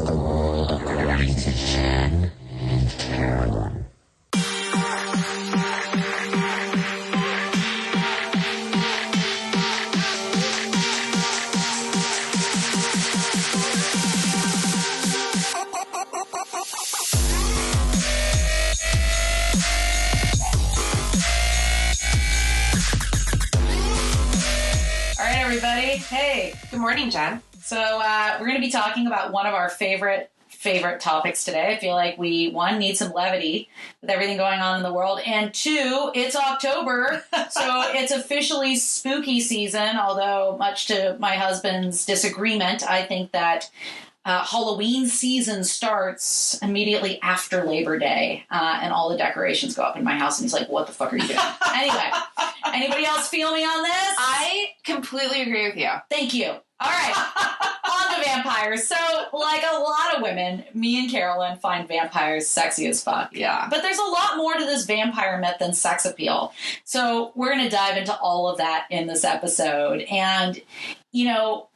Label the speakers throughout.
Speaker 1: the world according to Jen and Carolyn.
Speaker 2: Everybody. Hey, good morning, Jen. So we're going to be talking about one of our favorite topics today. I feel like we, one, need some levity with everything going on in the world, and two, it's October, so it's officially spooky season, although much to my husband's disagreement, I think that Halloween season starts immediately after Labor Day, and all the decorations go up in my house, and he's like, what the fuck are you doing? Anyway, anybody else feel me on this?
Speaker 3: I completely agree with you.
Speaker 2: Thank you. All right, on to vampires. So, like a lot of women, me and Carolyn find vampires sexy as fuck.
Speaker 3: Yeah.
Speaker 2: But there's a lot more to this vampire myth than sex appeal. So we're going to dive into all of that in this episode. And, you know,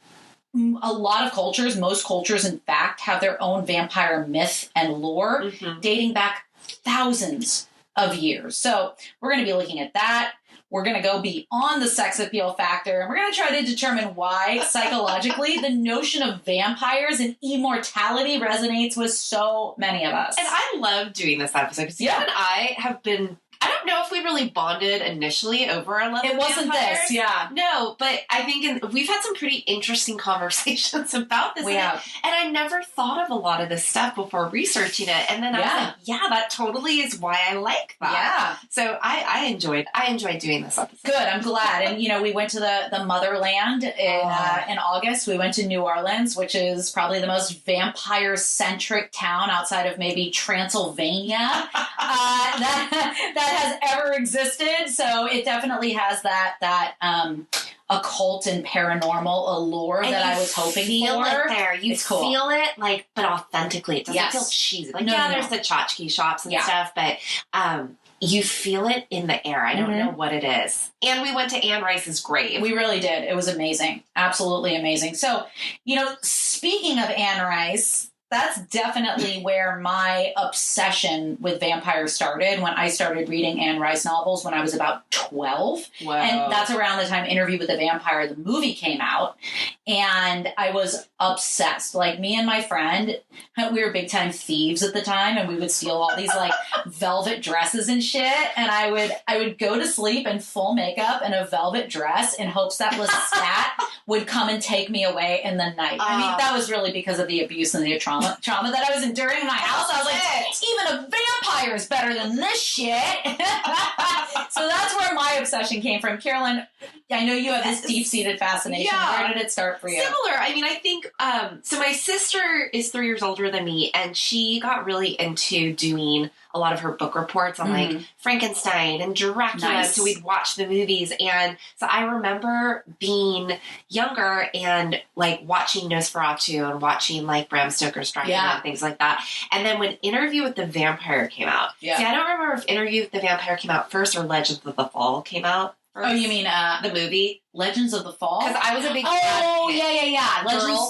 Speaker 2: a lot of cultures, most cultures, in fact, have their own vampire myth and lore dating back thousands of years. So we're going to be looking at that. We're going to go beyond the sex appeal factor, and we're going to try to determine why, psychologically, the notion of vampires and immortality resonates with so many of us.
Speaker 3: And I love doing this episode because you and I have been, I don't know if we really bonded initially over our love
Speaker 2: It
Speaker 3: of
Speaker 2: wasn't
Speaker 3: vampires.
Speaker 2: this, yeah.
Speaker 3: No, but I think we've had some pretty interesting conversations about this.
Speaker 2: We have.
Speaker 3: And I never thought of a lot of this stuff before researching it. And then I was like, yeah, that totally is why I like that.
Speaker 2: Yeah.
Speaker 3: So I enjoyed doing this episode.
Speaker 2: Good, I'm glad. And, you know, we went to the motherland in August. We went to New Orleans, which is probably the most vampire-centric town outside of maybe Transylvania that has ever existed. So it definitely has that occult and paranormal allure and that I was hoping
Speaker 3: feel
Speaker 2: for.
Speaker 3: It there. You
Speaker 2: it's cool.
Speaker 3: feel it, like, but authentically. It doesn't feel cheesy. Like, there's the tchotchke shops and stuff, but you feel it in the air. I don't know what it is. And we went to Anne Rice's grave.
Speaker 2: We really did. It was amazing. Absolutely amazing. So, you know, speaking of Anne Rice, that's definitely where my obsession with vampires started, when I started reading Anne Rice novels when I was about 12.
Speaker 3: Whoa.
Speaker 2: And that's around the time Interview with the Vampire, the movie, came out. And I was obsessed. Like, me and my friend, we were big time thieves at the time, and we would steal all these like velvet dresses and shit. And I would go to sleep in full makeup and a velvet dress in hopes that Lestat would come and take me away in the night. I mean, that was really because of the abuse and the trauma that I was enduring in my house. I was like, even a vampire is better than this shit. So that's where my obsession came from. Carolyn, I know you have this deep-seated fascination.
Speaker 3: Yeah.
Speaker 2: Where did it start for you?
Speaker 3: Similar. I mean, I think, so my sister is 3 years older than me, and she got really into doing a lot of her book reports on like Frankenstein and Dracula.
Speaker 2: Nice.
Speaker 3: So we'd watch the movies. And so I remember being younger and like watching Nosferatu and watching like Bram Stoker's Dracula and things like that. And then when Interview with the Vampire came out, see, I don't remember if Interview with the Vampire came out first or Legends of the Fall came out first.
Speaker 2: Oh, you mean
Speaker 3: the movie?
Speaker 2: Legends of the Fall?
Speaker 3: Because I was a big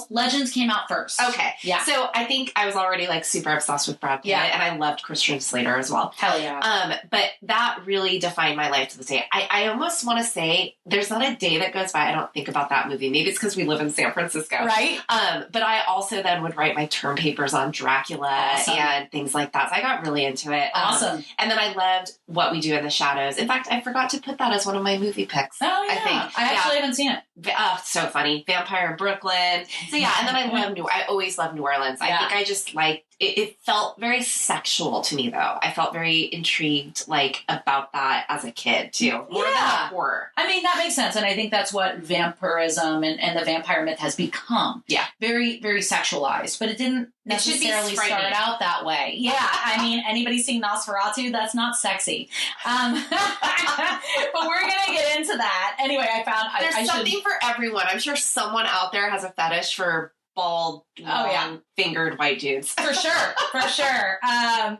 Speaker 2: Legends came out first.
Speaker 3: Okay.
Speaker 2: Yeah.
Speaker 3: So I think I was already like super obsessed with Brad Pitt, and I loved Christian Slater as well.
Speaker 2: Hell yeah.
Speaker 3: But that really defined my life to this day. I almost want to say there's not a day that goes by I don't think about that movie. Maybe it's because we live in San Francisco.
Speaker 2: Right.
Speaker 3: But I also then would write my term papers on Dracula and things like that. So I got really into it.
Speaker 2: Awesome.
Speaker 3: And then I loved What We Do in the Shadows. In fact, I forgot to put that as one of my movie picks.
Speaker 2: Oh, yeah.
Speaker 3: I think.
Speaker 2: I actually haven't seen it.
Speaker 3: Oh, so funny. Vampire in Brooklyn. So yeah, and then I always loved New Orleans. I think I just liked it felt very sexual to me though. I felt very intrigued like about that as a kid too. More than horror.
Speaker 2: I mean, that makes sense. And I think that's what vampirism and the vampire myth has become. Yeah. Very, very sexualized. But it didn't necessarily start out that way. Yeah. I mean, anybody seen Nosferatu? That's not sexy. But we're going to get into that. Anyway, I found...
Speaker 3: There's something for everyone. I'm sure someone out there has a fetish for bald, long-fingered white dudes.
Speaker 2: For sure.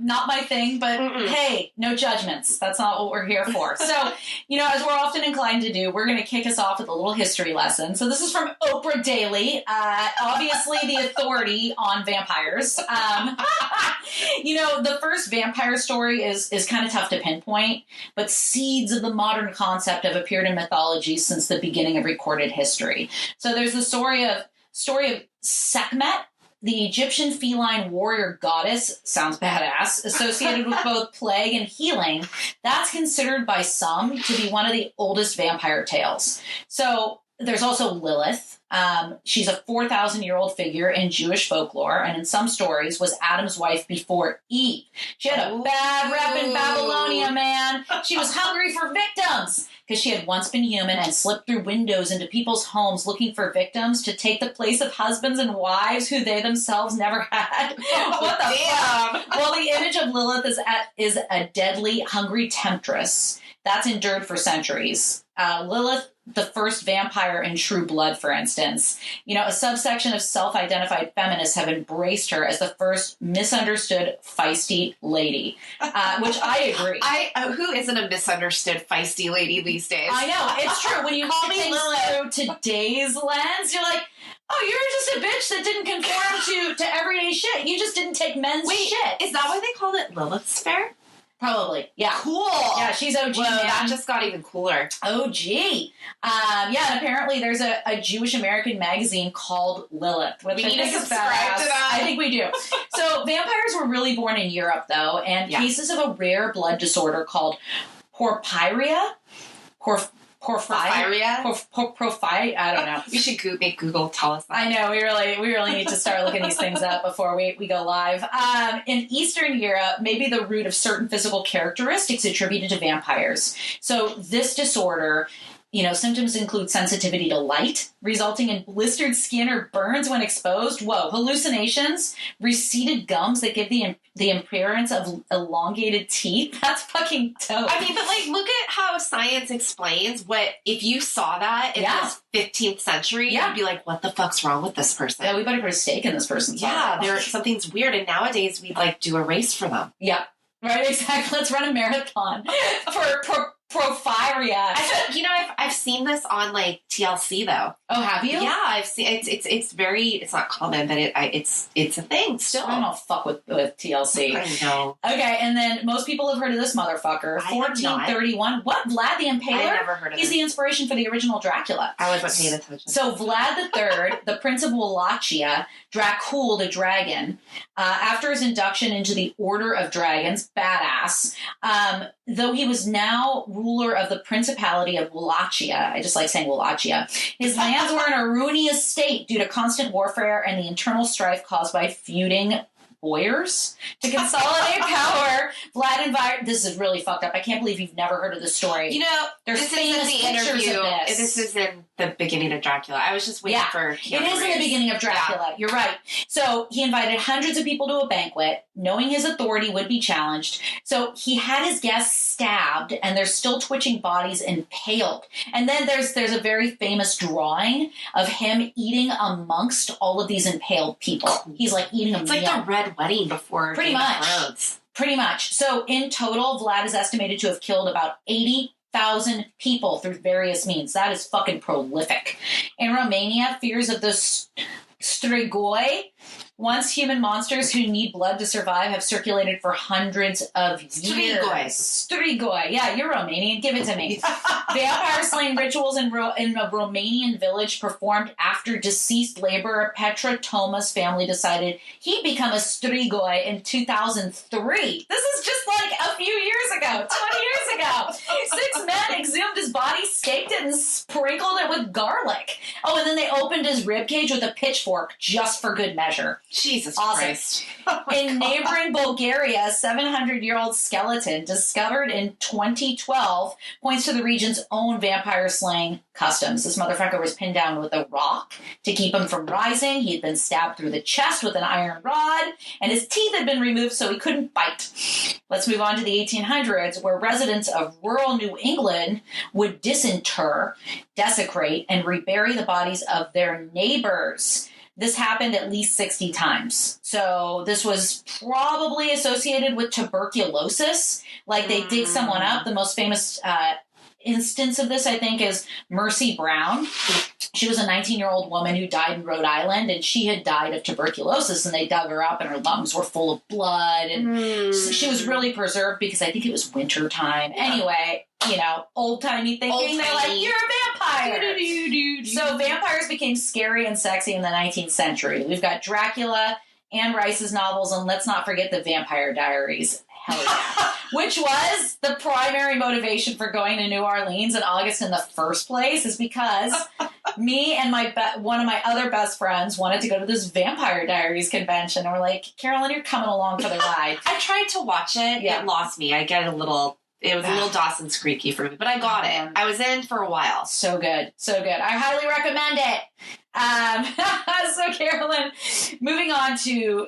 Speaker 2: Not my thing, but hey, no judgments. That's not what we're here for. So, as we're often inclined to do, we're going to kick us off with a little history lesson. So this is from Oprah Daily, obviously the authority on vampires. The first vampire story is kind of tough to pinpoint, but seeds of the modern concept have appeared in mythology since the beginning of recorded history. So there's the story of Sekhmet, the Egyptian feline warrior goddess, sounds badass, associated with both plague and healing. That's considered by some to be one of the oldest vampire tales. So there's also Lilith. She's a 4,000-year-old figure in Jewish folklore, and in some stories was Adam's wife before Eve. She had a bad rep in Babylonia, man. She was hungry for victims because she had once been human and slipped through windows into people's homes looking for victims to take the place of husbands and wives who they themselves never had. What the fuck? Well, the image of Lilith is a deadly, hungry temptress that's endured for centuries. Lilith, the first vampire in True Blood, for instance. A subsection of self-identified feminists have embraced her as the first misunderstood feisty lady, which I agree.
Speaker 3: Who isn't a misunderstood feisty lady these days?
Speaker 2: I know, it's true. When you call me through today's lens, you're like, oh, you're just a bitch that didn't conform to everyday shit. You just didn't take men's shit.
Speaker 3: Is that why they called it Lilith's Fair?
Speaker 2: Probably, yeah.
Speaker 3: Cool.
Speaker 2: Yeah, she's OG.
Speaker 3: Whoa, that just got even cooler.
Speaker 2: OG. And apparently there's a Jewish American magazine called Lilith, which
Speaker 3: we
Speaker 2: I
Speaker 3: need
Speaker 2: think
Speaker 3: to
Speaker 2: is
Speaker 3: subscribe
Speaker 2: badass.
Speaker 3: to that.
Speaker 2: I think we do. So vampires were really born in Europe, though, and cases of a rare blood disorder called porphyria.
Speaker 3: Porphyria?
Speaker 2: I don't know.
Speaker 3: We should make Google tell us that.
Speaker 2: I know, we really need to start looking these things up before we go live. In Eastern Europe, maybe the root of certain physical characteristics attributed to vampires. So this disorder, symptoms include sensitivity to light, resulting in blistered skin or burns when exposed. Whoa, hallucinations, receded gums that give the appearance of elongated teeth. That's fucking dope.
Speaker 3: I mean, but look at how science explains what, if you saw that in this 15th century, you'd be like, what the fuck's wrong with this person?
Speaker 2: Yeah, we better put a stake in this person's heart.
Speaker 3: Something's weird, and nowadays we do a race for them.
Speaker 2: Yeah, right, exactly. Let's run a marathon for porphyria.
Speaker 3: I've seen this on TLC though.
Speaker 2: Oh, have you?
Speaker 3: Yeah, I've seen it's not common, but it's a thing still.
Speaker 2: I don't fuck with TLC.
Speaker 3: I know.
Speaker 2: Okay, and then most people have heard of this motherfucker. 1431. What? Vlad the Impaler?
Speaker 3: I never heard of him.
Speaker 2: He's the inspiration for the original Dracula.
Speaker 3: I wasn't paying attention.
Speaker 2: So Vlad III, the Prince of Wallachia, Dracul the Dragon, after his induction into the Order of Dragons, badass, though he was now ruler of the Principality of Wallachia, I just like saying Wallachia, his lands were in a ruinous state due to constant warfare and the internal strife caused by feuding boyars. To consolidate power, Vlad invited... This is really fucked up. I can't believe you've never heard of this story.
Speaker 3: There's famous pictures of this. This is in the beginning of Dracula. I was just waiting for...
Speaker 2: It is in the beginning of Dracula. Yeah. You're right. So he invited hundreds of people to a banquet, knowing his authority would be challenged. So he had his guests stabbed, and they're still twitching bodies impaled. And then there's a very famous drawing of him eating amongst all of these impaled people. He's eating a meal.
Speaker 3: It's like the Red Wedding before Game of Thrones.
Speaker 2: Pretty much. So in total, Vlad is estimated to have killed about 80,000 people through various means. That is fucking prolific. In Romania, fears of the strigoi, once human monsters who need blood to survive, have circulated for hundreds of years. Strigoi. Yeah, you're Romanian. Give it to me. Vampire slaying rituals in a Romanian village performed after deceased laborer Petra Toma's family decided he'd become a strigoi in 2003. This is just a few years ago, 20 years ago. 6 men exhumed his body, staked it, and sprinkled it with garlic. Oh, and then they opened his ribcage with a pitchfork just for good measure.
Speaker 3: Jesus Christ.
Speaker 2: In neighboring Bulgaria, a 700-year-old skeleton discovered in 2012 points to the region's own vampire slaying customs. This motherfucker was pinned down with a rock to keep him from rising. He had been stabbed through the chest with an iron rod, and his teeth had been removed so he couldn't bite. Let's move on to the 1800s, where residents of rural New England would disinter, desecrate, and rebury the bodies of their neighbors. this happened at least 60 times. So this was probably associated with tuberculosis. Like they dig someone up. The most famous instance of this, I think, is Mercy Brown. She was a 19-year-old woman who died in Rhode Island, and she had died of tuberculosis, and they dug her up, and her lungs were full of blood, and so she was really preserved because I think it was winter time. Yeah. Anyway, old-timey thinking, they're like, you're a vampire! So vampires became scary and sexy in the 19th century. We've got Dracula, Anne Rice's novels, and let's not forget the Vampire Diaries. Hell yeah. Which was the primary motivation for going to New Orleans in August in the first place, is because me and one of my other best friends wanted to go to this Vampire Diaries convention. And we're like, Carolyn, you're coming along for the ride.
Speaker 3: I tried to watch it. Yeah. It lost me. It was a little Dawson's Creeky for me, but I got it. I was in for a while.
Speaker 2: So good. So good. I highly recommend it. So Carolyn, moving on to,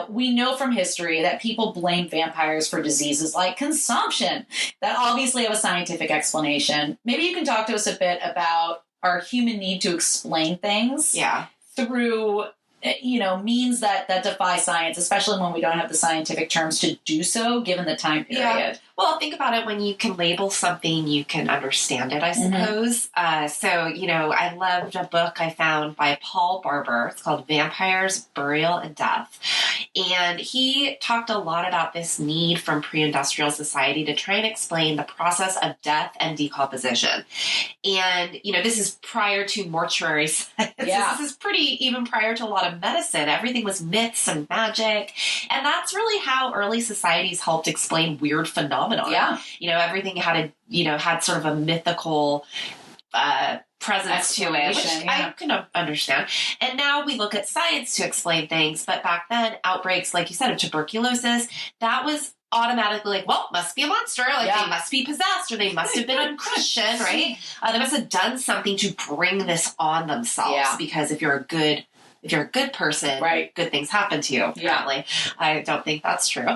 Speaker 2: we know from history that people blame vampires for diseases like consumption that obviously have a scientific explanation. Maybe you can talk to us a bit about our human need to explain things through, means that defy science, especially when we don't have the scientific terms to do so, given the time period.
Speaker 3: Yeah. Well, think about it. When you can label something, you can understand it, I suppose. I loved a book I found by Paul Barber. It's called Vampires, Burial, and Death. And he talked a lot about this need from pre-industrial society to try and explain the process of death and decomposition. And, this is prior to mortuary science. Yeah. This is pretty even prior to a lot of medicine. Everything was myths and magic. And that's really how early societies helped explain weird phenomena. Yeah. Everything had had sort of a mythical presence to it, which I can understand. And now we look at science to explain things. But back then, outbreaks, like you said, of tuberculosis, that was automatically like, well, must be a monster. They must be possessed, or they must have been unchristian, right? They must have done something to bring this on themselves. Because if you're a good person, right, good things happen to you, apparently. Yeah. I don't think that's true.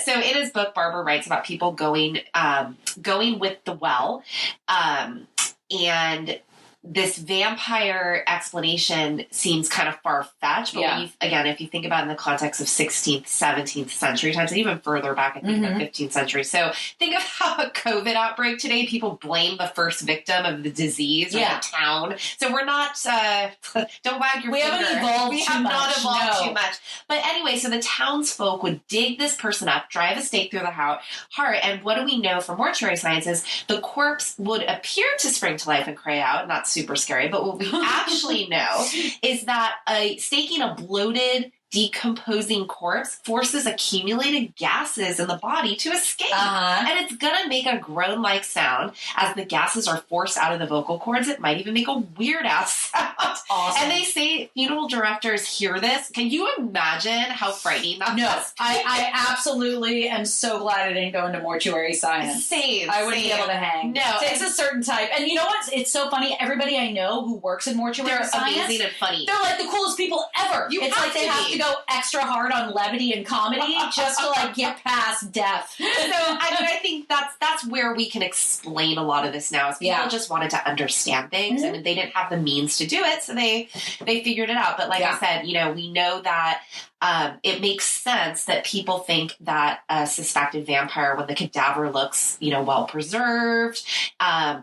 Speaker 3: So in his book, Barber writes about people going with the well. And this vampire explanation seems kind of far-fetched, but if you think about it in the context of 16th, 17th century times, and even further back, I think the 15th century. So think of how a COVID outbreak today, people blame the first victim of the disease or the town. So we're not, don't wag your finger.
Speaker 2: We haven't evolved
Speaker 3: too much. But anyway, so the townsfolk would dig this person up, drive a stake through the heart, and what do we know from mortuary sciences? The corpse would appear to spring to life and cry out, not super scary, but what we actually know is that staking a bloated, decomposing corpse forces accumulated gases in the body to escape. And it's going to make a groan-like sound as the gases are forced out of the vocal cords. It might even make a weird-ass sound. Awesome. And they say funeral directors hear this. Can you imagine how frightening that is?
Speaker 2: I absolutely am so glad I didn't go into mortuary science. I wouldn't be able to hang.
Speaker 3: No.
Speaker 2: It takes a certain type. And you know what? It's so funny. Everybody I know who works in mortuary science,
Speaker 3: they're amazing and funny.
Speaker 2: They're like the coolest people ever. It's like they have to go extra hard on levity and comedy just to get past death.
Speaker 3: So I think that's where we can explain a lot of this now. Is people just wanted to understand things and they didn't have the means to do it, so they figured it out. But like I said, we know that it makes sense that people think that a suspected vampire, when the cadaver looks, well preserved,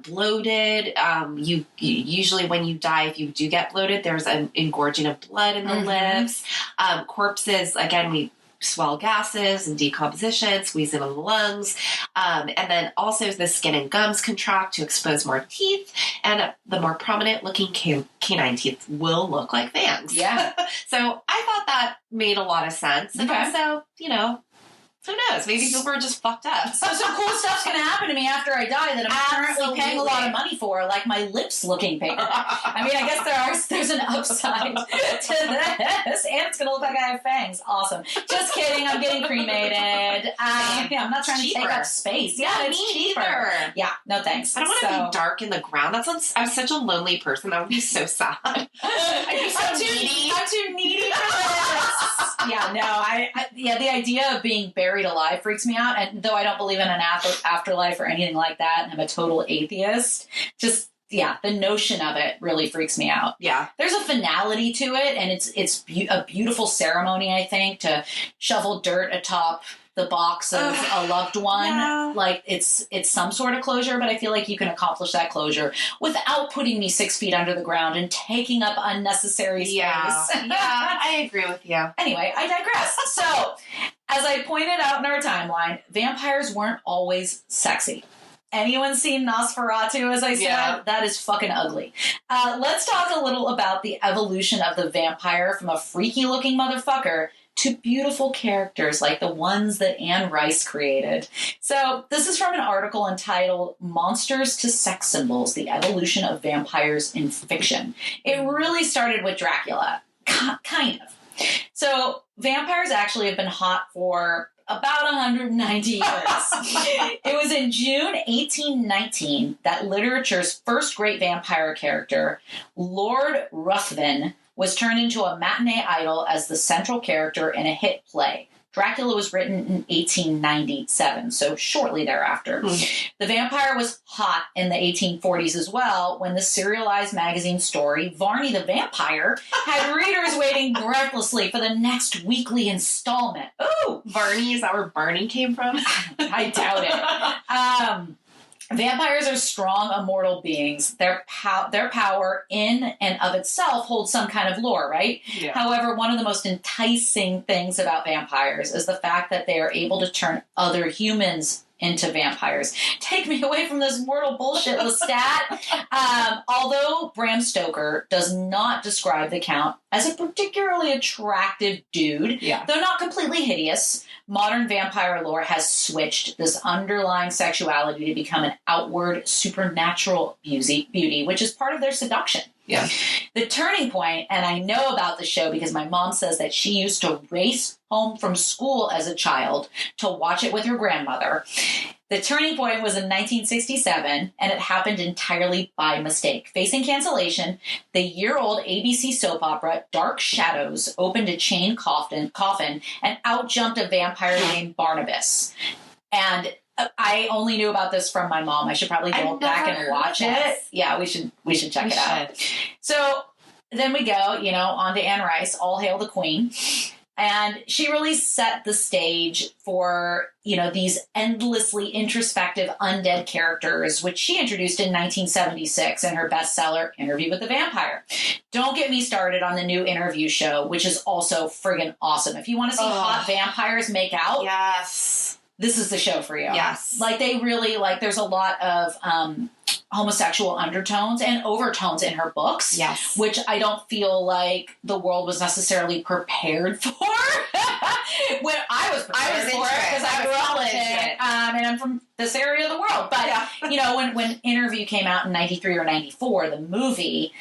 Speaker 3: bloated, you usually when you die, if you do get bloated, there's an engorging of blood in the lips. Corpses, again, we swell gases and decomposition, squeeze into the lungs. And then also the skin and gums contract to expose more teeth. And the more prominent looking canine teeth will look like fangs. Yeah. So I thought that made a lot of sense. And also, who knows? Maybe people are just fucked up.
Speaker 2: So some cool stuff's going to happen to me after I die that I'm currently paying a lot of money for, like my lips looking bigger. I mean, I guess there's an upside to this, and it's going to look like I have fangs. Awesome. Just kidding. I'm getting cremated. I'm not trying to take up space. Yeah, it's cheaper. Yeah, no thanks.
Speaker 3: I don't want to be dark in the ground. I'm such a lonely person. That would be so sad. I'm
Speaker 2: too needy for this. Yeah, no, the idea of being buried alive freaks me out. And though I don't believe in an afterlife or anything like that, and I'm a total atheist, just the notion of it really freaks me out.
Speaker 3: Yeah.
Speaker 2: There's a finality to it, and it's a beautiful ceremony, I think, to shovel dirt atop the box of a loved one.
Speaker 3: Yeah.
Speaker 2: Like, it's some sort of closure, but I feel like you can accomplish that closure without putting me 6 feet under the ground and taking up unnecessary space.
Speaker 3: Yeah, I agree with you.
Speaker 2: Anyway, I digress. So, as I pointed out in our timeline, vampires weren't always sexy. Anyone seen Nosferatu, as I said?
Speaker 3: Yeah.
Speaker 2: That is fucking ugly. Let's talk a little about the evolution of the vampire from a freaky-looking motherfucker to beautiful characters like the ones that Anne Rice created. So this is from an article entitled Monsters to Sex Symbols, The Evolution of Vampires in Fiction. It really started with Dracula. Kind of. So vampires actually have been hot for about 190 years. It was in June 1819 that literature's first great vampire character, Lord Ruthven, was turned into a matinee idol as the central character in a hit play. Dracula was written in 1897, so shortly thereafter. The vampire was hot in the 1840s as well, when the serialized magazine story, Varney the Vampire, had readers waiting breathlessly for the next weekly installment. Ooh!
Speaker 3: Barney, is that where Barney came from?
Speaker 2: I doubt it. Vampires are strong, immortal beings. Their power in and of itself holds some kind of lore, right?
Speaker 3: Yeah.
Speaker 2: However, one of the most enticing things about vampires is the fact that they are able to turn other humans into vampires. Take me away from this mortal bullshit, Lestat. Although Bram Stoker does not describe the Count as a particularly attractive dude, though not completely hideous, modern vampire lore has switched this underlying sexuality to become an outward supernatural beauty, which is part of their seduction.
Speaker 3: Yeah.
Speaker 2: The turning point, and I know about the show because my mom says that she used to race home from school as a child to watch it with her grandmother. The turning point was in 1967, and it happened entirely by mistake. Facing cancellation, the year-old ABC soap opera Dark Shadows opened a chain coffin and out jumped a vampire named Barnabas. And I only knew about this from my mom. I should probably go back and watch it. Yeah, we should check it out. So then we go, on to Anne Rice, All Hail the Queen. And she really set the stage for, these endlessly introspective undead characters, which she introduced in 1976 in her bestseller, Interview with the Vampire. Don't get me started on the new Interview show, which is also friggin' awesome. If you want to see hot vampires make out,
Speaker 3: yes,
Speaker 2: this is the show for you.
Speaker 3: Yes.
Speaker 2: Like, they really, there's a lot of homosexual undertones and overtones in her books. Yes. Which I don't feel like the world was necessarily prepared for. When I was prepared for it, because I grew up with it. And I'm from this area of the world. But, when Interview came out in 93 or 94, the movie,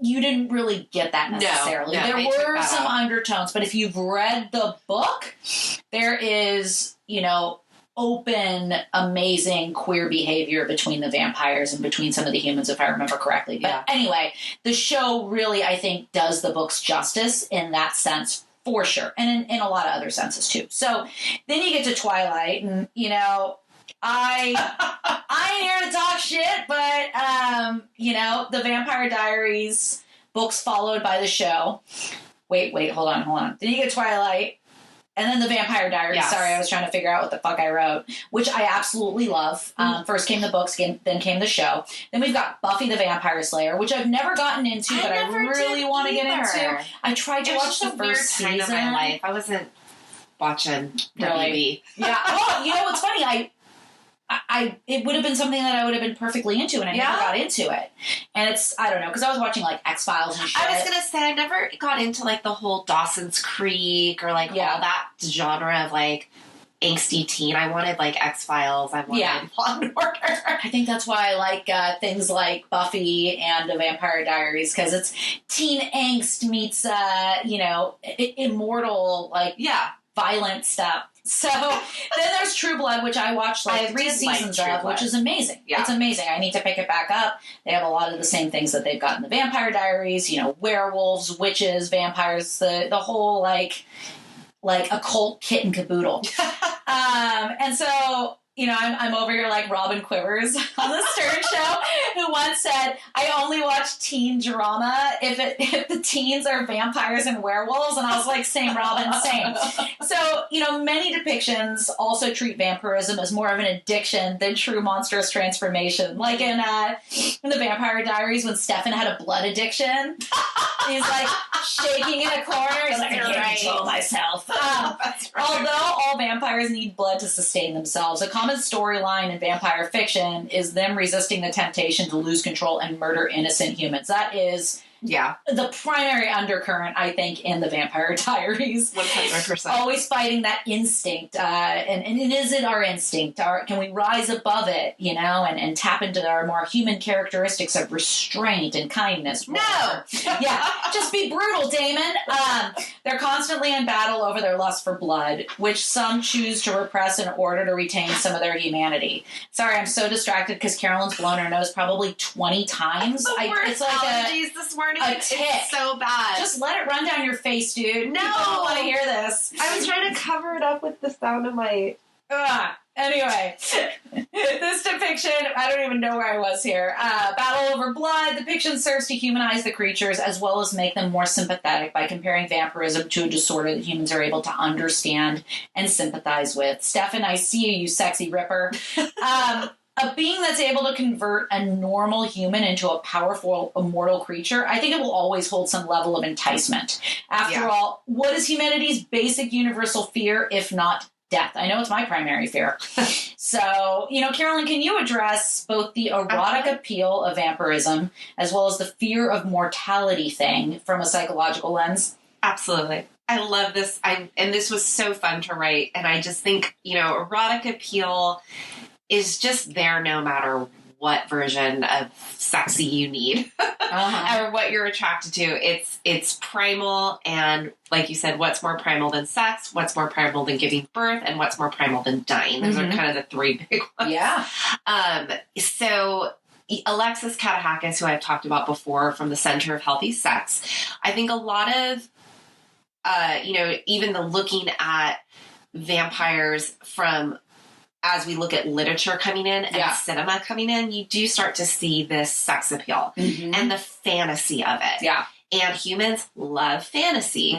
Speaker 2: you didn't really get that necessarily.
Speaker 3: No,
Speaker 2: there were some undertones, but if you've read the book, there is, open, amazing queer behavior between the vampires and between some of the humans, if I remember correctly. But anyway, the show really, I think, does the books justice in that sense, for sure. And in a lot of other senses, too. So then you get to Twilight, and, I ain't here to talk shit, but, the Vampire Diaries books followed by the show. Wait, hold on. Then you get Twilight, and then the Vampire Diaries. Yes. Sorry, I was trying to figure out what the fuck I wrote, which I absolutely love. First came the books, then came the show. Then we've got Buffy the Vampire Slayer, which I've never gotten into, but I really want to get into. I tried to watch the first season.
Speaker 3: Of my life. I wasn't watching WB.
Speaker 2: Yeah. Well, what's funny? It would have been something that I would have been perfectly into, and I never got into it. And I don't know, because I was watching, X-Files and shit.
Speaker 3: I was going to say, I never got into, the whole Dawson's Creek or, all that genre of, angsty teen. I wanted, X-Files. I wanted Law and Order.
Speaker 2: I think that's why I like things like Buffy and The Vampire Diaries, because it's teen angst meets, immortal, violent stuff. So then there's True Blood, which I watched 3 seasons of, which is amazing. Yeah. It's amazing. I need to pick it back up. They have a lot of the same things that they've got in the Vampire Diaries, werewolves, witches, vampires, the whole occult kit and caboodle. And so, I'm over here like Robin Quivers on the Stern Show, who once said, I only watch teen drama if the teens are vampires and werewolves. And I was like, same, Robin, same. So, many depictions also treat vampirism as more of an addiction than true monstrous transformation. Like in the Vampire Diaries, when Stefan had a blood addiction, he's like shaking in a corner. He's like, I can't control myself.
Speaker 3: That's right.
Speaker 2: Although all vampires need blood to sustain themselves, a common storyline in vampire fiction is them resisting the temptation to lose control and murder innocent humans. That is the primary undercurrent, I think, in the Vampire Diaries.
Speaker 3: 100%.
Speaker 2: Always fighting that instinct. And is it our instinct? Can we rise above it, and tap into our more human characteristics of restraint and kindness?
Speaker 3: No!
Speaker 2: Just be brutal, Damon. They're constantly in battle over their lust for blood, which some choose to repress in order to retain some of their humanity. Sorry, I'm so distracted because Carolyn's blown her nose probably 20 times.
Speaker 3: It's like allergies this morning.
Speaker 2: A tick.
Speaker 3: It's so bad.
Speaker 2: Just let it run down your face, dude.
Speaker 3: No!
Speaker 2: I don't want to hear this.
Speaker 3: I was trying to cover it up with the sound of my...
Speaker 2: Anyway, this depiction, I don't even know where I was here. Battle over blood. Depiction serves to humanize the creatures as well as make them more sympathetic by comparing vampirism to a disorder that humans are able to understand and sympathize with. Stefan, I see you sexy ripper. A being that's able to convert a normal human into a powerful, immortal creature, I think it will always hold some level of enticement. After all, what is humanity's basic universal fear, if not death? I know it's my primary fear. So, Carolyn, can you address both the erotic appeal of vampirism as well as the fear of mortality thing from a psychological lens?
Speaker 3: Absolutely. I love this. And this was so fun to write. And I just think, erotic appeal is just there no matter what version of sexy you need or what you're attracted to. It's primal, and like you said, what's more primal than sex, what's more primal than giving birth, and what's more primal than dying. Those are kind of the three big ones.
Speaker 2: Yeah.
Speaker 3: So Alexis Katahakis, who I've talked about before from the Center of Healthy Sex, I think a lot of, even the looking at vampires from, as we look at literature coming in and cinema coming in, you do start to see this sex appeal and the fantasy of it.
Speaker 2: Yeah.
Speaker 3: And humans love fantasy.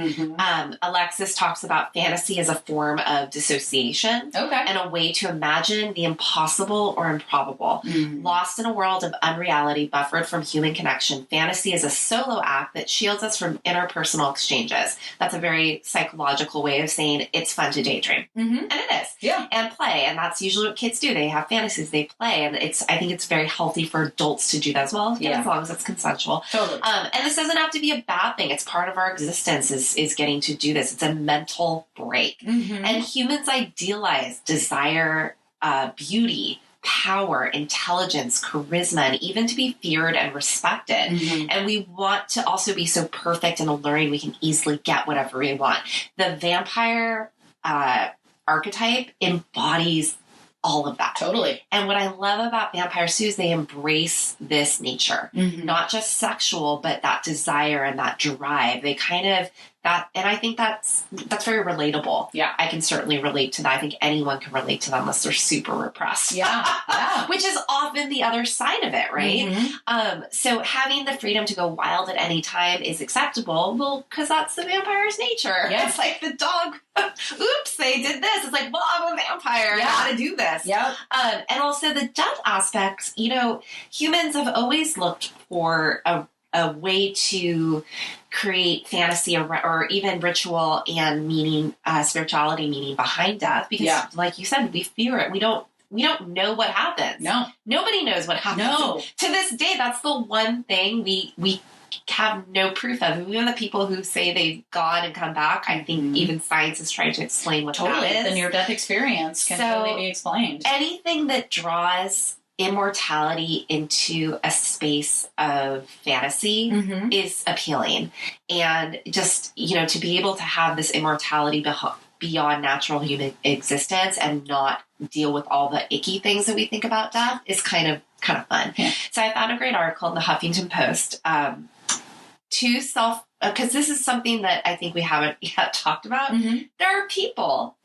Speaker 3: Alexis talks about fantasy as a form of dissociation and a way to imagine the impossible or improbable. Lost in a world of unreality, buffered from human connection, fantasy is a solo act that shields us from interpersonal exchanges. That's a very psychological way of saying it's fun to daydream. And it is.
Speaker 2: Yeah.
Speaker 3: And play. And that's usually what kids do. They have fantasies, they play. And I think it's very healthy for adults to do that as well, as long as it's consensual.
Speaker 2: Totally.
Speaker 3: And this doesn't have to be a bad thing. It's part of our existence is getting to do this. It's a mental break. And humans idealize, desire beauty, power, intelligence, charisma, and even to be feared and respected. And we want to also be so perfect and alluring we can easily get whatever we want. The vampire archetype embodies all of that.
Speaker 2: Totally.
Speaker 3: And what I love about vampires too is they embrace this nature, not just sexual, but that desire and that drive. They kind of that, and I think that's very relatable.
Speaker 2: Yeah.
Speaker 3: I can certainly relate to that. I think anyone can relate to that unless they're super repressed.
Speaker 2: Yeah.
Speaker 3: Which is often the other side of it, right? So having the freedom to go wild at any time is acceptable. Well, because that's the vampire's nature.
Speaker 2: Yeah.
Speaker 3: It's like the dog. Oops, they did this. It's like, well, I'm a vampire. I gotta do this.
Speaker 2: Yeah.
Speaker 3: And also the death aspects. Humans have always looked for a way to create fantasy or even ritual and meaning, spirituality meaning behind death. Because, like you said, we fear it. We don't know what happens.
Speaker 2: No.
Speaker 3: Nobody knows what happens.
Speaker 2: No.
Speaker 3: To this day, that's the one thing we have no proof of. Even the people who say they've gone and come back, I think even science is trying to explain what that is.
Speaker 2: The near-death experience can totally be explained.
Speaker 3: Anything that draws immortality into a space of fantasy is appealing. And just, to be able to have this immortality beyond natural human existence and not deal with all the icky things that we think about death is kind of fun.
Speaker 2: Yeah.
Speaker 3: So I found a great article in the Huffington Post because this is something that I think we haven't yet talked about. There are people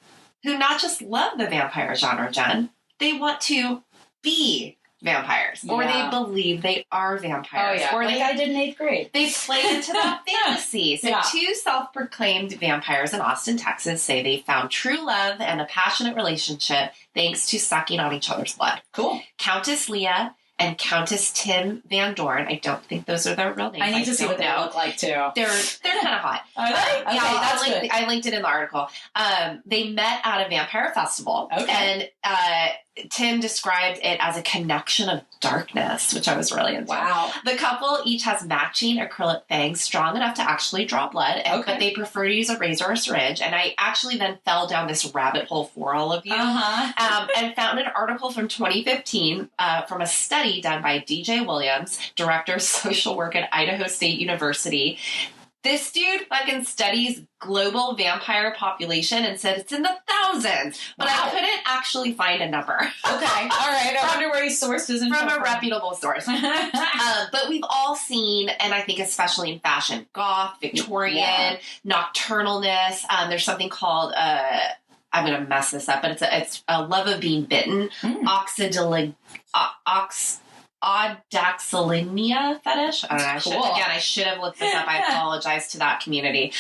Speaker 3: who not just love the vampire genre, Jen, they want to be vampires, or they believe they are vampires, or
Speaker 2: like I did in 8th grade.
Speaker 3: They play into that fantasy. So 2 self-proclaimed vampires in Austin, Texas say they found true love and a passionate relationship thanks to sucking on each other's blood.
Speaker 2: Cool.
Speaker 3: Countess Leah and Countess Tim Van Dorn. I don't think those are their real names.
Speaker 2: I need to see what they look like too.
Speaker 3: They're kind of hot.
Speaker 2: Are they? Okay, that's good.
Speaker 3: I linked it in the article. They met at a vampire festival.
Speaker 2: Okay.
Speaker 3: And Tim described it as a connection of darkness, which I was really into.
Speaker 2: Wow.
Speaker 3: The couple each has matching acrylic fangs strong enough to actually draw blood, but they prefer to use a razor or syringe. And I actually then fell down this rabbit hole for all of you and found an article from 2015 from a study done by DJ Williams, director of social work at Idaho State University. This dude fucking studies global vampire population and said it's in the thousands, but I couldn't actually find a number.
Speaker 2: Okay, all right. I wonder where he sourced his info
Speaker 3: from a reputable source. But we've all seen, and I think especially in fashion, goth, Victorian, nocturnalness. There's something called I'm going to mess this up, but it's a love of being bitten, Audaxilinia fetish. I should have looked this up. I apologize to that community.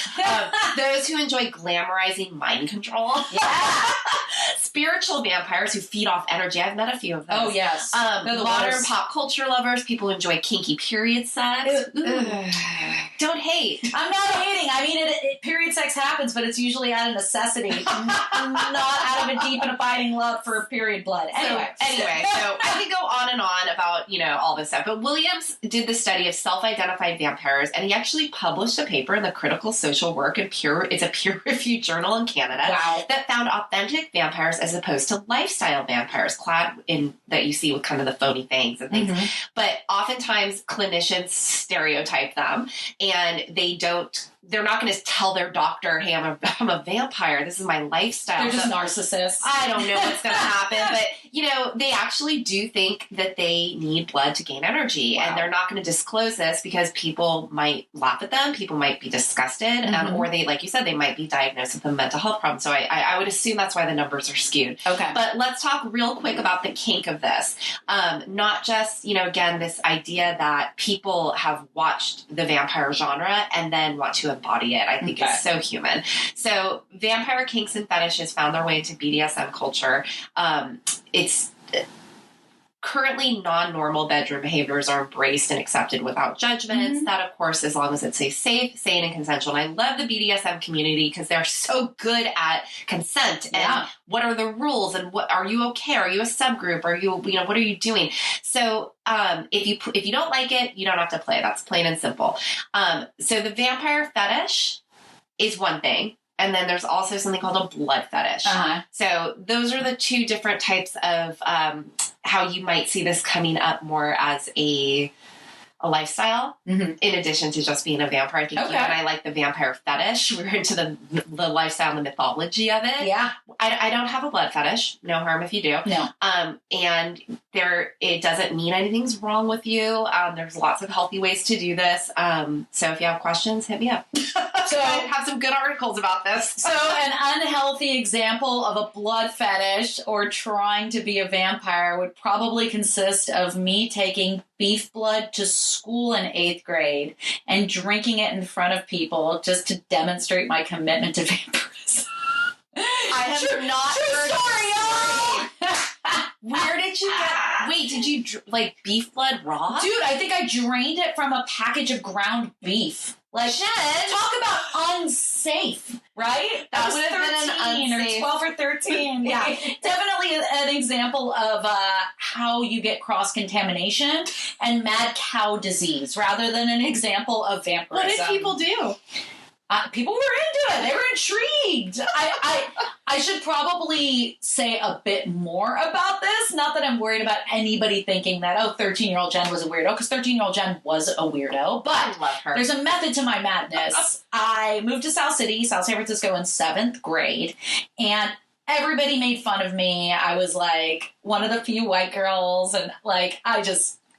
Speaker 3: Those who enjoy glamorizing mind control. Yeah. Spiritual vampires who feed off energy. I've met a few of those.
Speaker 2: Oh, yes.
Speaker 3: Modern pop culture lovers, people who enjoy kinky period sex. Don't hate.
Speaker 2: I'm not hating. I mean, period sex happens, but it's usually out of necessity, not out of a deep and abiding love for period blood. Anyway,
Speaker 3: so I could go on and on about, all this stuff. But Williams did the study of self-identified vampires, and he actually published a paper in the Critical Social Work and it's a peer-reviewed journal in Canada that found authentic vampires as opposed to lifestyle vampires, clad in that you see with kind of the phony fangs and things. Mm-hmm. But oftentimes clinicians stereotype them, and they're not going to tell their doctor, hey, I'm a vampire. This is my lifestyle.
Speaker 2: They're just narcissists.
Speaker 3: I don't know what's going to happen. But, they actually do think that they need blood to gain energy. Wow. And they're not going to disclose this because people might laugh at them. People might be disgusted. Or they, like you said, they might be diagnosed with a mental health problem. So I would assume that's why the numbers are skewed.
Speaker 2: Okay.
Speaker 3: But let's talk real quick about the kink of this. Not just, again, this idea that people have watched the vampire genre and then want to embody it. I think it's so human. So vampire kinks and fetishes found their way into BDSM culture. It's currently non-normal bedroom behaviors are embraced and accepted without judgments. Mm-hmm. That, of course, as long as it's safe, sane, and consensual. And I love the BDSM community because they're so good at consent and what are the rules and what are you okay? Are you a subgroup? Are you, what are you doing? So if you don't like it, you don't have to play. That's plain and simple. So the vampire fetish is one thing. And then there's also something called a blood fetish. Uh-huh. So those are the 2 different types of how you might see this coming up more as a lifestyle, in addition to just being a vampire. I think you and I like the vampire fetish. We're into the lifestyle and the mythology of it.
Speaker 2: Yeah.
Speaker 3: I don't have a blood fetish. No harm if you do.
Speaker 2: No.
Speaker 3: And it doesn't mean anything's wrong with you. There's lots of healthy ways to do this. So if you have questions, hit me up. So I have some good articles about this.
Speaker 2: So an unhealthy example of a blood fetish or trying to be a vampire would probably consist of me taking beef blood to school in 8th grade and drinking it in front of people just to demonstrate my commitment to vampirism.
Speaker 3: I have not heard story. Where did you get? Wait, did you beef blood raw?
Speaker 2: Dude, I think I drained it from a package of ground beef. Jen, talk about unsafe, right?
Speaker 3: That would have been an unsafe.
Speaker 2: Or 12 or 13. Yeah, definitely an example of how you get cross-contamination and mad cow disease rather than an example of vampirism.
Speaker 3: What did people do?
Speaker 2: People were into it. They were intrigued. I should probably say a bit more about this. Not that I'm worried about anybody thinking that, 13-year-old Jen was a weirdo, because 13-year-old Jen was a weirdo. But
Speaker 3: I love her.
Speaker 2: There's a method to my madness. I moved to South San Francisco in 7th grade, and everybody made fun of me. I was one of the few white girls, and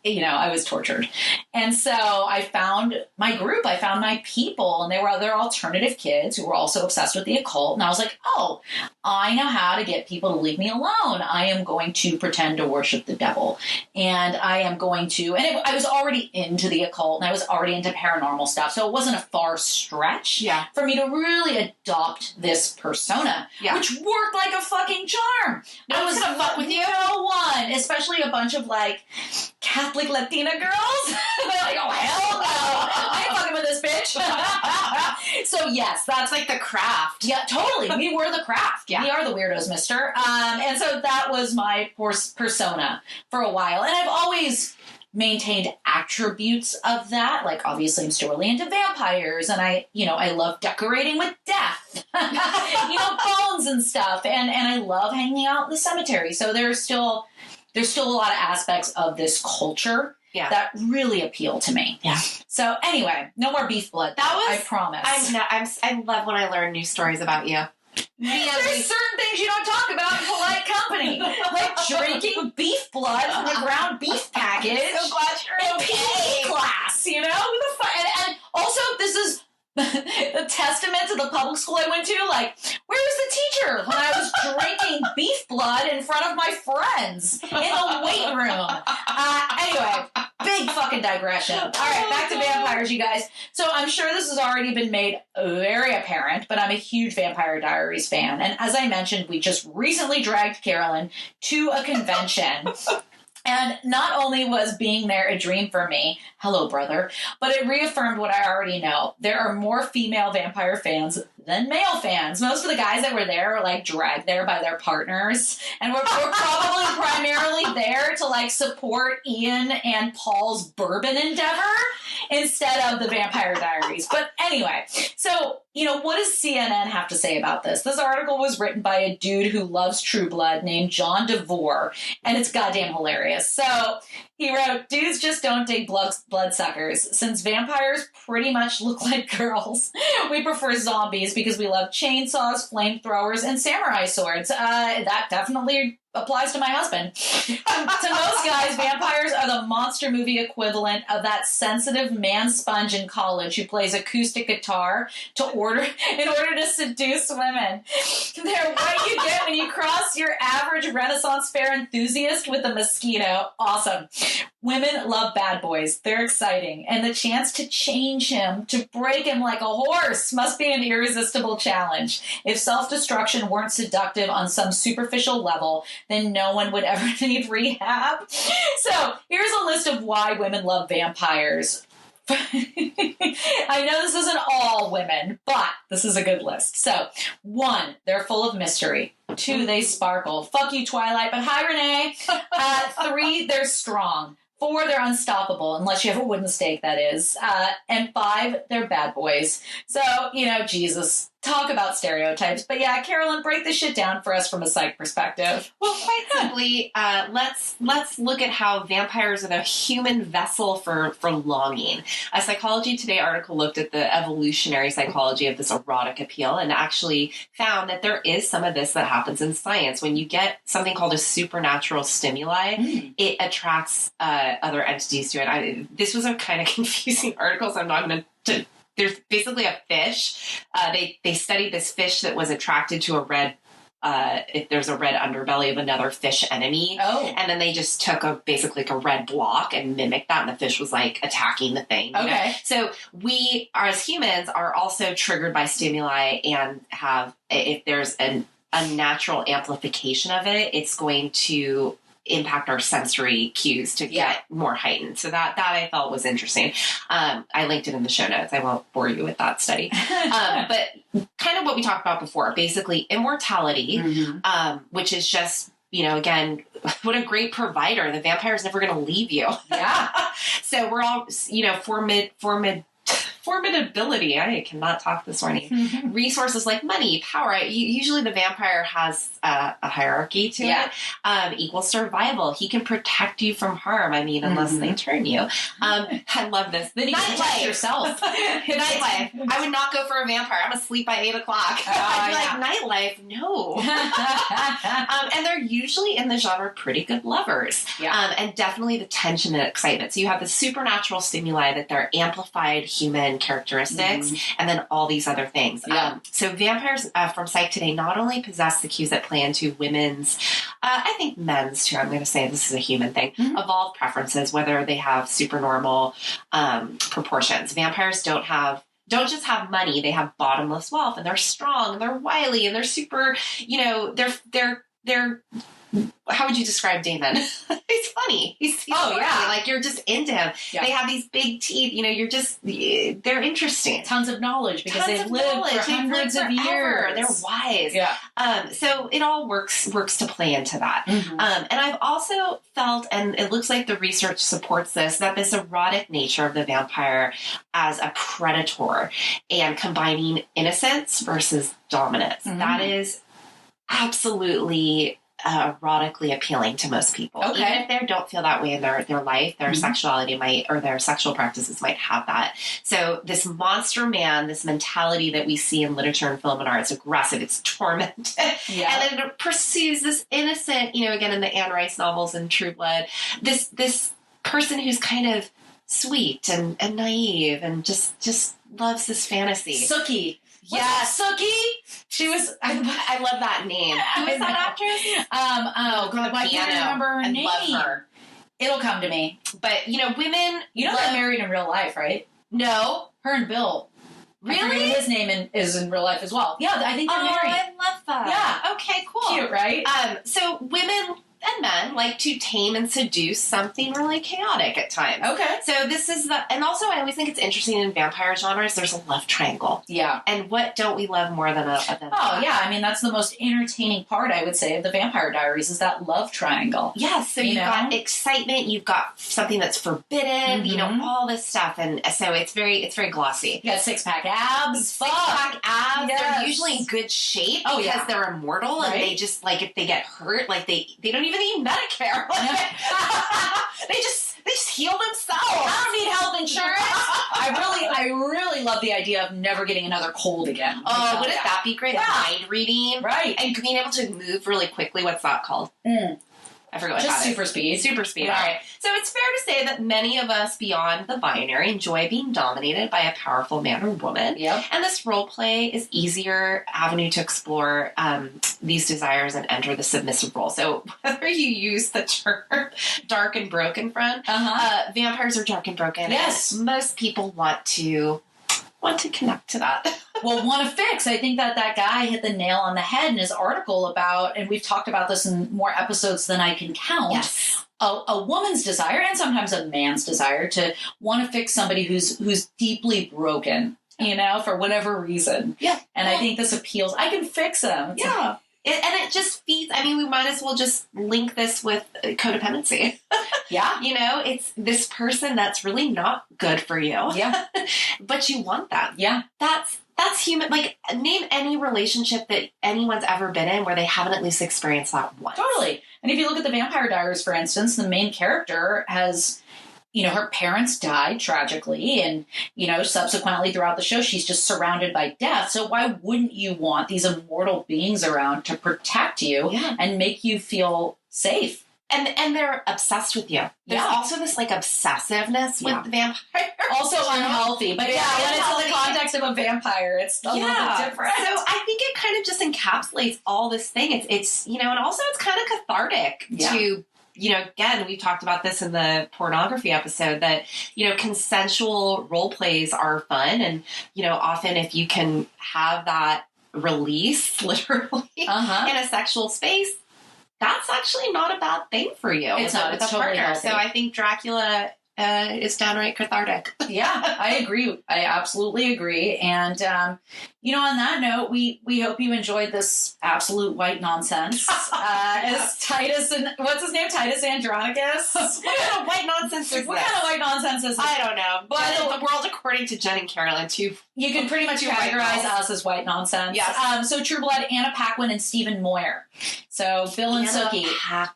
Speaker 2: I was tortured. And so I found my group, I found my people, and they were other alternative kids who were also obsessed with the occult. And I was like, oh, I know how to get people to leave me alone. I am going to pretend to worship the devil. And I am going to, I was already into the occult and I was already into paranormal stuff. So it wasn't a far stretch for me to really adopt this persona, which worked like a fucking charm.
Speaker 3: No one's gonna fuck with you.
Speaker 2: No one, especially a bunch of like Catholic Latina girls. They're like, oh, hell no. I ain't fucking with this bitch. So yes, that's
Speaker 3: like the craft.
Speaker 2: Yeah, totally. We were the craft. We are the weirdos, mister. And so that was my persona for a while. And I've always maintained attributes of that. Like, obviously, I'm still really into vampires, and I love decorating with death, bones and stuff. And I love hanging out in the cemetery. So there's still a lot of aspects of this culture that really appeal to me. Yeah. So anyway, no more beef blood. I promise.
Speaker 3: I love when I learn new stories about you.
Speaker 2: There's certain things you don't talk about in polite company, like drinking beef blood from the ground beef package.
Speaker 3: So glad you're
Speaker 2: in PE class, Who the fuck? And also, this is a testament to the public school I went to. Like, where was the teacher when I was drinking beef blood in front of my friends in the weight room? Anyway, big fucking digression. All right, back to vampires, you guys. So I'm sure this has already been made very apparent, but I'm a huge Vampire Diaries fan. And as I mentioned, we just recently dragged Carolyn to a convention. And not only was being there a dream for me, hello, brother, but it reaffirmed what I already know. There are more female vampire fans than male fans. Most of the guys that were there were, like, dragged there by their partners. And we're probably primarily there to, like, support Ian and Paul's bourbon endeavor instead of the Vampire Diaries. But anyway, so, what does CNN have to say about this? This article was written by a dude who loves True Blood named John DeVore, and it's goddamn hilarious. So he wrote, dudes just don't dig bloodsuckers. Since vampires pretty much look like girls, we prefer zombies because we love chainsaws, flamethrowers, and samurai swords. That definitely applies to my husband. To most guys, vampires are the monster movie equivalent of that sensitive man sponge in college who plays acoustic guitar in order to seduce women. They're what you get when you cross your average Renaissance fair enthusiast with a mosquito. Awesome. Women love bad boys. They're exciting. And the chance to change him, to break him like a horse, must be an irresistible challenge. If self-destruction weren't seductive on some superficial level, then no one would ever need rehab. So here's a list of why women love vampires. I know this isn't all women, but this is a good list. So, 1, they're full of mystery. 2, they sparkle. Fuck you, Twilight, but hi, Renee. 3, they're strong. 4, they're unstoppable, unless you have a wooden stake, that is. And 5, they're bad boys. So, Jesus, talk about stereotypes. But yeah, Carolyn, break this shit down for us from a psych perspective.
Speaker 3: Well, quite simply, let's look at how vampires are the human vessel for longing. A Psychology Today article looked at the evolutionary psychology of this erotic appeal and actually found that there is some of this that happens in science. When you get something called a supernatural stimuli, it attracts other entities to it. This was a kind of confusing article, so I'm not going to... There's basically a fish. They studied this fish that was attracted to a red, if there's a red underbelly of another fish enemy. Oh. And then they just took basically a red block and mimicked that, and the fish was like attacking the thing. Okay. So we, as humans, are also triggered by stimuli and if there's a natural amplification of it, it's going to impact our sensory cues to get more heightened. So that I felt was interesting. I linked it in the show notes. I won't bore you with that study. But kind of what we talked about before, basically immortality, which is just, again, what a great provider. The vampire's never going to leave you. Yeah. So we're all, for mid formidability. I cannot talk this morning. Resources like money, power. Usually the vampire has a hierarchy to it. Equal survival. He can protect you from harm. I mean, unless they turn you. I love this.
Speaker 2: Then you can protect yourself.
Speaker 3: Nightlife. I would not go for a vampire. I'm asleep by 8 o'clock. I'd be like, nightlife? No. And they're usually in the genre pretty good lovers. And definitely the tension and excitement. So you have the supernatural stimuli that they're amplified human characteristics and then all these other things. So vampires from Psych Today not only possess the cues that play into women's, I think men's too, I'm going to say this is a human thing, evolved preferences, whether they have supernormal proportions. Vampires don't just have money, they have bottomless wealth, and they're strong, and they're wily, and they're super, they're how would you describe Damon? He's funny. He's funny. Like, you're just into him. They have these big teeth, they're interesting.
Speaker 2: Tons of knowledge because they've lived for hundreds of years.
Speaker 3: They're wise. So it all works to play into that. And I've also felt, and it looks like the research supports this, that this erotic nature of the vampire as a predator and combining innocence versus dominance, that is absolutely erotically appealing to most people. Even if they don't feel that way in their life, their sexuality might, or their sexual practices might have that. So this monster man, this mentality that we see in literature and film and art, it's aggressive, it's tormented. And then it pursues this innocent, again, in the Anne Rice novels and True Blood, this person who's kind of sweet and naive and just loves this fantasy.
Speaker 2: Sookie.
Speaker 3: Sookie. She was. I love that name. Who is that actress?
Speaker 2: I can't remember her name. Love her. It'll come to me.
Speaker 3: But women.
Speaker 2: They're married in real life, right?
Speaker 3: No,
Speaker 2: her and Bill.
Speaker 3: Really?
Speaker 2: His name is in real life as well. Yeah, I think they're married.
Speaker 3: I love that. Yeah. Okay. Cool.
Speaker 2: Cute, right?
Speaker 3: So women and men like to tame and seduce something really chaotic at times. Okay. So this is and also I always think it's interesting in vampire genres, there's a love triangle. Yeah. And what don't we love more than that?
Speaker 2: I mean, that's the most entertaining part, I would say, of the Vampire Diaries is that love triangle.
Speaker 3: Yes. So you've got excitement, you've got something that's forbidden, all this stuff. And so it's very glossy.
Speaker 2: You got six-pack abs.
Speaker 3: Six-pack abs. Yes. They're usually in good shape because they're immortal and they just, if they get hurt, they don't even need Medicare. They just heal themselves.
Speaker 2: I don't need health insurance. I really love the idea of never getting another cold again.
Speaker 3: Oh, wouldn't that be great? Mind reading. Right. And being able to move really quickly. What's that called? I forget what that is.
Speaker 2: Just super speed.
Speaker 3: Super speed. All right. So it's fair to say that many of us beyond the binary enjoy being dominated by a powerful man or woman. Yep. And this role play is easier avenue to explore these desires and enter the submissive role. So whether you use the term dark and broken, friend, vampires are dark and broken.
Speaker 2: Yes.
Speaker 3: And most people want to connect to that.
Speaker 2: Well, want to fix. I think that guy hit the nail on the head in his article about, and we've talked about this in more episodes than I can count, a woman's desire and sometimes a man's desire to want to fix somebody who's deeply broken, for whatever reason. Yeah. And I think this appeals. I can fix them.
Speaker 3: Yeah. And it just feeds, we might as well just link this with codependency. Yeah. It's this person that's really not good for you. Yeah. But you want them. Yeah. That's human. Name any relationship that anyone's ever been in where they haven't at least experienced that once.
Speaker 2: Totally. And if you look at the Vampire Diaries, for instance, the main character has, her parents died tragically, and, subsequently throughout the show, she's just surrounded by death. So why wouldn't you want these immortal beings around to protect you and make you feel safe?
Speaker 3: And they're obsessed with you. There's also this obsessiveness with vampires.
Speaker 2: Also unhealthy, but when it's in the context of a vampire, it's a little bit different.
Speaker 3: So I think it kind of just encapsulates all this thing. It's and also it's kind of cathartic to. Again, we talked about this in the pornography episode that, consensual role plays are fun. And, often if you can have that release, literally, in a sexual space, that's actually not a bad thing for you.
Speaker 2: It's not. It's totally healthy.
Speaker 3: So I think Dracula is downright cathartic.
Speaker 2: Yeah, I agree. I absolutely agree. And, On that note, we hope you enjoyed this absolute white nonsense. As Titus and what's his name? Titus Andronicus.
Speaker 3: What kind of white nonsense is
Speaker 2: What
Speaker 3: this?
Speaker 2: kind of white nonsense is this?
Speaker 3: I don't know. But the world according to Jen and Carolyn, too.
Speaker 2: You can pretty much categorize us as white nonsense.
Speaker 3: Yes.
Speaker 2: So True Blood, Anna Paquin and Stephen Moyer. So Bill and Sookie.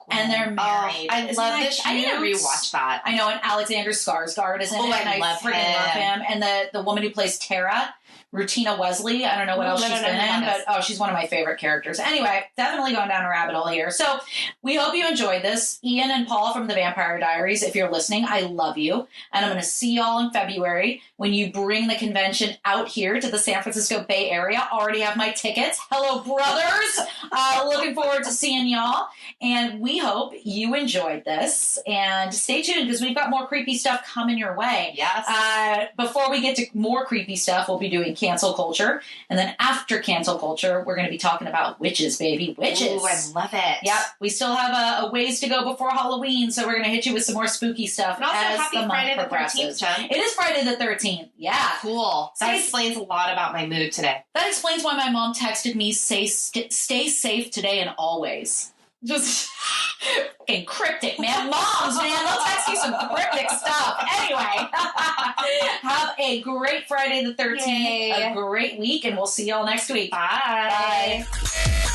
Speaker 2: And they're married.
Speaker 3: I love this. I need to rewatch that.
Speaker 2: I know, and Alexander Skarsgård is in it. And I freaking love him. And the woman who plays Tara, Rutina Wesley. I don't know what else she's been in, but she's one of my favorite characters. Anyway, definitely going down a rabbit hole here. So we hope you enjoyed this. Ian and Paul from the Vampire Diaries, if you're listening, I love you. And I'm going to see y'all in February when you bring the convention out here to the San Francisco Bay Area. Already have my tickets. Hello, brothers. Looking forward to seeing y'all. And we hope you enjoyed this. And stay tuned because we've got more creepy stuff coming your way.
Speaker 3: Yes.
Speaker 2: Before we get to more creepy stuff, we'll be doing cancel culture. And then after cancel culture, we're going to be talking about witches, baby. Witches.
Speaker 3: Ooh, I love it.
Speaker 2: Yep. We still have a ways to go before Halloween, so we're going to hit you with some more spooky stuff.
Speaker 3: And also,
Speaker 2: as
Speaker 3: happy
Speaker 2: the month
Speaker 3: Friday the
Speaker 2: progresses.
Speaker 3: 13th, Jen.
Speaker 2: It is Friday the 13th. Yeah.
Speaker 3: Cool. That explains a lot about my mood today.
Speaker 2: That explains why my mom texted me, stay safe today and always. Just fucking cryptic, man. Moms, man, they'll text you some cryptic stuff. Anyway, have a great Friday the 13th, a great week, and we'll see y'all next week.
Speaker 3: Bye.
Speaker 2: Bye.